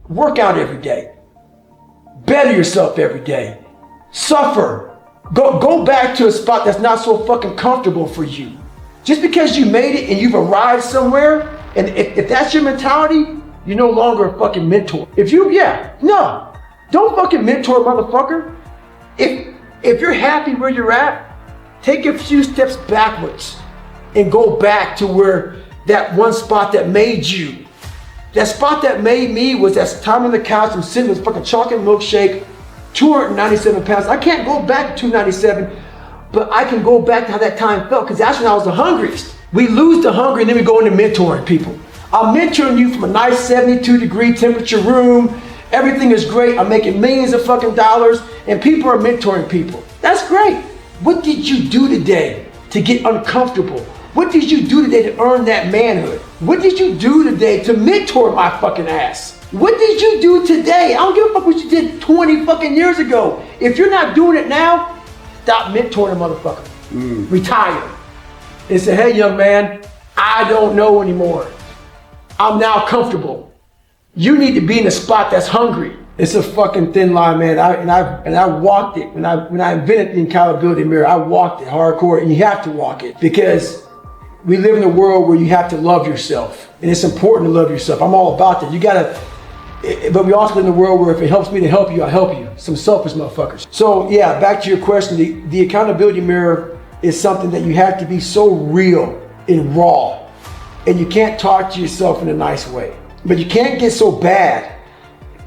Work out every day. Better yourself every day. Suffer. Go back to a spot that's not so fucking comfortable for you. Just because you made it and you've arrived somewhere, and if that's your mentality, you're no longer a fucking mentor. Don't fucking mentor, motherfucker. If you're happy where you're at, take a few steps backwards and go back to where that one spot that made you. That spot that made me was that time on the couch, I'm sitting with fucking chocolate milkshake, 297 pounds. I can't go back to 297, but I can go back to how that time felt, because that's when I was the hungriest. We lose the hunger and then we go into mentoring people. I'm mentoring you from a nice 72-degree temperature room. Everything is great. I'm making millions of fucking dollars and people are mentoring people. That's great. What did you do today to get uncomfortable? What did you do today to earn that manhood? What did you do today to mentor my fucking ass? What did you do today? I don't give a fuck what you did 20 fucking years ago. If you're not doing it now, stop mentoring a motherfucker. Retire. And say, hey young man, I don't know anymore. I'm now comfortable. You need to be in a spot that's hungry. It's a fucking thin line, man. I walked it. When I invented the accountability mirror, I walked it hardcore, and you have to walk it because we live in a world where you have to love yourself, and it's important to love yourself. I'm all about that. You gotta, but we also live in a world where if it helps me to help you, I help you. Some selfish motherfuckers. So yeah, back to your question, the accountability mirror is something that you have to be so real and raw, and you can't talk to yourself in a nice way. But you can't get so bad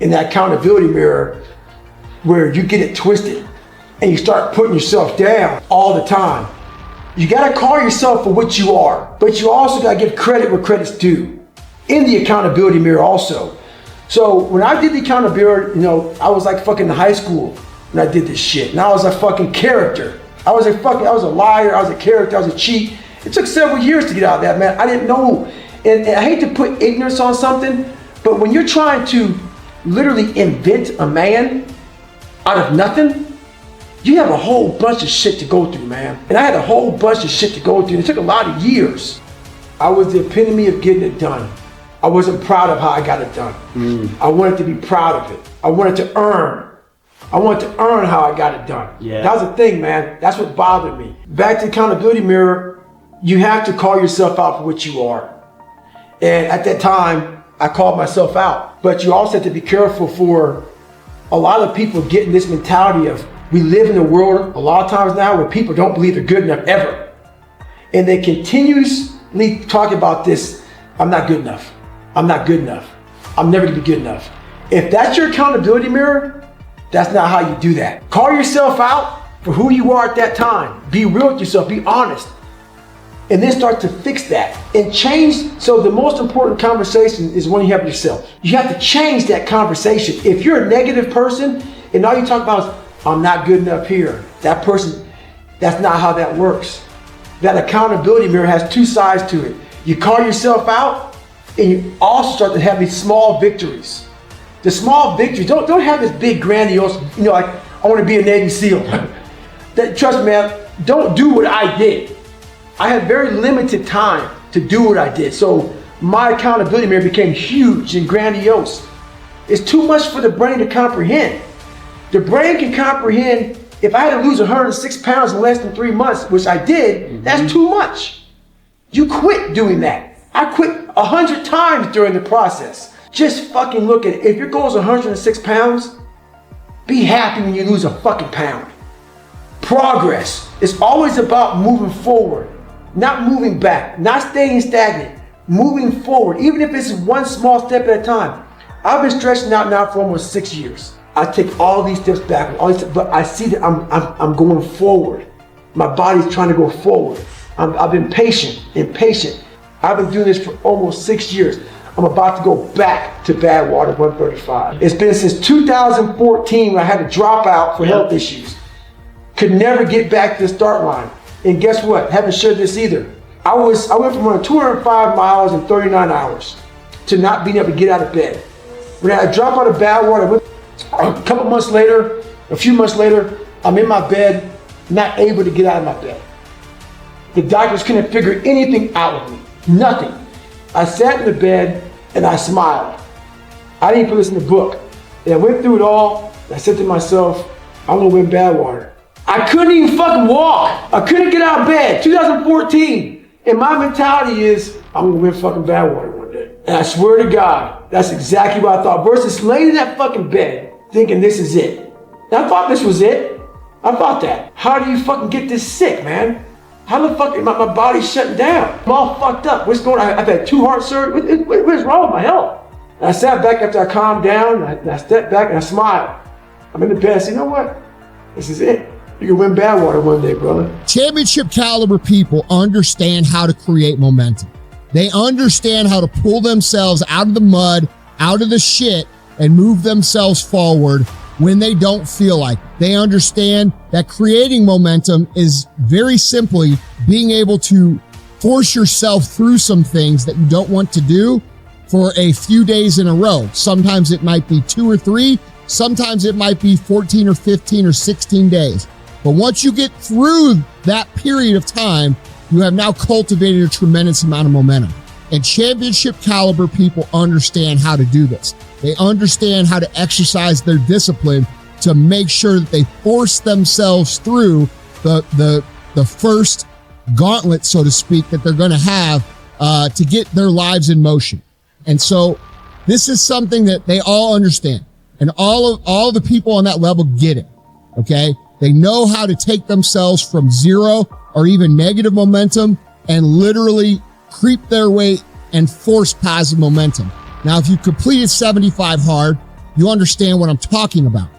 in that accountability mirror where you get it twisted and you start putting yourself down all the time. You gotta call yourself for what you are, but you also gotta give credit where credit's due in the accountability mirror also. So when I did the accountability, I was like fucking in high school when I did this shit. And I was a fucking character. I was a liar, I was a character, I was a cheat. It took several years to get out of that, man. I didn't know. And I hate to put ignorance on something, but when you're trying to literally invent a man out of nothing, you have a whole bunch of shit to go through, man. And I had a whole bunch of shit to go through. It took a lot of years. I was the epitome of getting it done. I wasn't proud of how I got it done. I wanted to be proud of it. I wanted to earn. I wanted to earn how I got it done. Yeah. That was the thing, man. That's what bothered me. Back to the accountability mirror, you have to call yourself out for what you are. And at that time, I called myself out. But you also have to be careful for a lot of people getting this mentality of, we live in a world a lot of times now where people don't believe they're good enough ever. And they continuously talk about this, I'm not good enough. I'm not good enough. I'm never gonna be good enough. If that's your accountability mirror, that's not how you do that. Call yourself out for who you are at that time. Be real with yourself, be honest. And then start to fix that and change. So the most important conversation is one you have with yourself. You have to change that conversation. If you're a negative person and all you talk about is, I'm not good enough here, that person, that's not how that works. That accountability mirror has two sides to it. You call yourself out and you also start to have these small victories. The small victories, don't have this big grandiose, like I want to be a Navy SEAL. Trust me, man, don't do what I did. I had very limited time to do what I did. So my accountability mirror became huge and grandiose. It's too much for the brain to comprehend. The brain can comprehend, if I had to lose 106 pounds in less than 3 months, which I did, that's too much. You quit doing that. I quit 100 times during the process. Just fucking look at it. If your goal is 106 pounds, be happy when you lose a fucking pound. Progress is always about moving forward. Not moving back, not staying stagnant, moving forward, even if it's one small step at a time. I've been stretching out now for almost 6 years. I take all these steps back, but I see that I'm going forward. My body's trying to go forward. I've been patient and patient. I've been doing this for almost 6 years. I'm about to go back to Badwater 135. It's been since 2014 when I had to drop out for health issues. Could never get back to the start line. And guess what? Haven't shared this either. I went from running 205 miles in 39 hours to not being able to get out of bed. When I dropped out of Badwater, a couple months later, a few months later, I'm in my bed, not able to get out of my bed. The doctors couldn't figure anything out of me. Nothing. I sat in the bed and I smiled. I didn't put this in the book. And I went through it all, and I said to myself, I'm gonna win Badwater. I couldn't even fucking walk. I couldn't get out of bed, 2014. And my mentality is, I'm gonna win fucking Badwater one day. And I swear to God, that's exactly what I thought. Versus laying in that fucking bed, thinking this is it. And I thought this was it. I thought that. How do you fucking get this sick, man? How the fuck, my body's shutting down? I'm all fucked up. What's going on? I've had 2 heart surgeries. What's wrong with my health? And I sat back after I calmed down, and I stepped back and I smiled. I'm in the bed, I said, you know what? This is it. You can win Badwater one day, brother. Championship caliber people understand how to create momentum. They understand how to pull themselves out of the mud, out of the shit, and move themselves forward when they don't feel like it. They understand that creating momentum is very simply being able to force yourself through some things that you don't want to do for a few days in a row. Sometimes it might be 2 or 3. Sometimes it might be 14 or 15 or 16 days. But once you get through that period of time, you have now cultivated a tremendous amount of momentum. And championship caliber people understand how to do this. They understand how to exercise their discipline to make sure that they force themselves through the first gauntlet, so to speak, that they're going to have to get their lives in motion. And so this is something that they all understand. And all the people on that level get it. Okay. They know how to take themselves from 0 or even negative momentum and literally creep their way and force positive momentum. Now, if you completed 75 hard, you understand what I'm talking about.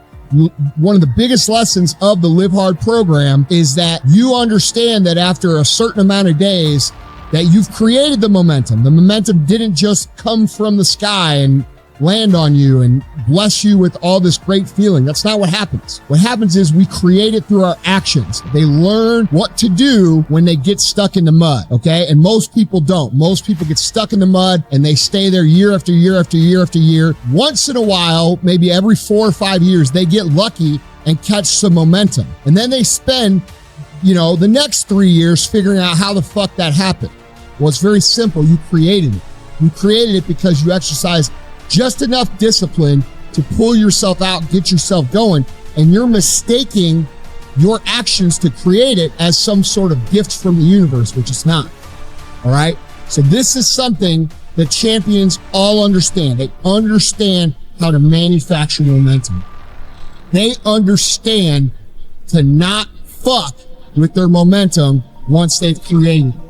One of the biggest lessons of the Live Hard program is that you understand that after a certain amount of days that you've created the momentum. The momentum didn't just come from the sky and land on you and bless you with all this great feeling. That's not what happens. What happens is we create it through our actions. They learn what to do when they get stuck in the mud, okay? And most people don't. Most people get stuck in the mud and they stay there year after year after year after year. Once in a while, maybe every 4 or 5 years, they get lucky and catch some momentum. And then they spend, the next 3 years figuring out how the fuck that happened. Well, it's very simple. You created it. You created it because you exercised just enough discipline to pull yourself out, get yourself going, and you're mistaking your actions to create it as some sort of gift from the universe, which it's not. All right? So this is something that champions all understand. They understand how to manufacture momentum. They understand to not fuck with their momentum once they've created it.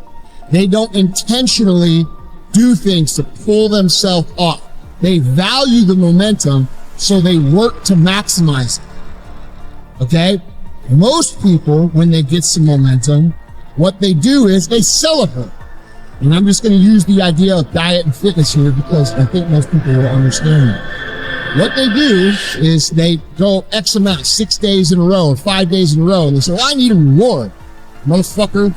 They don't intentionally do things to pull themselves off. They value the momentum, so they work to maximize it. Okay? Most people, when they get some momentum, what they do is they celebrate. And I'm just going to use the idea of diet and fitness here because I think most people will understand that. What they do is they go X amount, 6 days in a row or 5 days in a row, and they say, well, I need a reward. Motherfucker,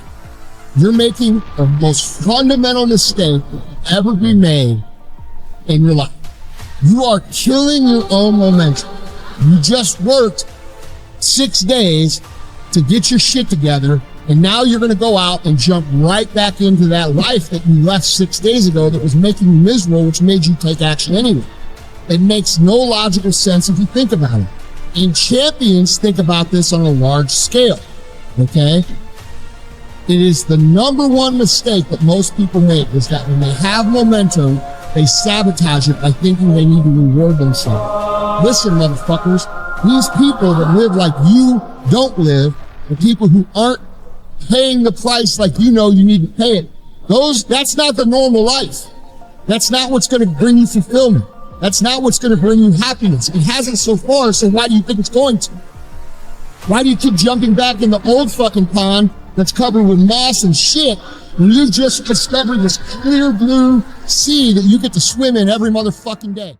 you're making the most fundamental mistake ever be made in your life. You are killing your own momentum. You just worked 6 days to get your shit together, and now you're going to go out and jump right back into that life that you left 6 days ago that was making you miserable, which made you take action anyway. It makes no logical sense if you think about it. And champions think about this on a large scale, okay? It is the number one mistake that most people make is that when they have momentum, they sabotage it by thinking they need to reward themselves. Listen, motherfuckers, these people that live like you don't live, the people who aren't paying the price like you need to pay it, that's not the normal life. That's not what's going to bring you fulfillment. That's not what's going to bring you happiness. It hasn't so far, so why do you think it's going to? Why do you keep jumping back in the old fucking pond that's covered with moss and shit when you just discovered this clear blue sea that you get to swim in every motherfucking day?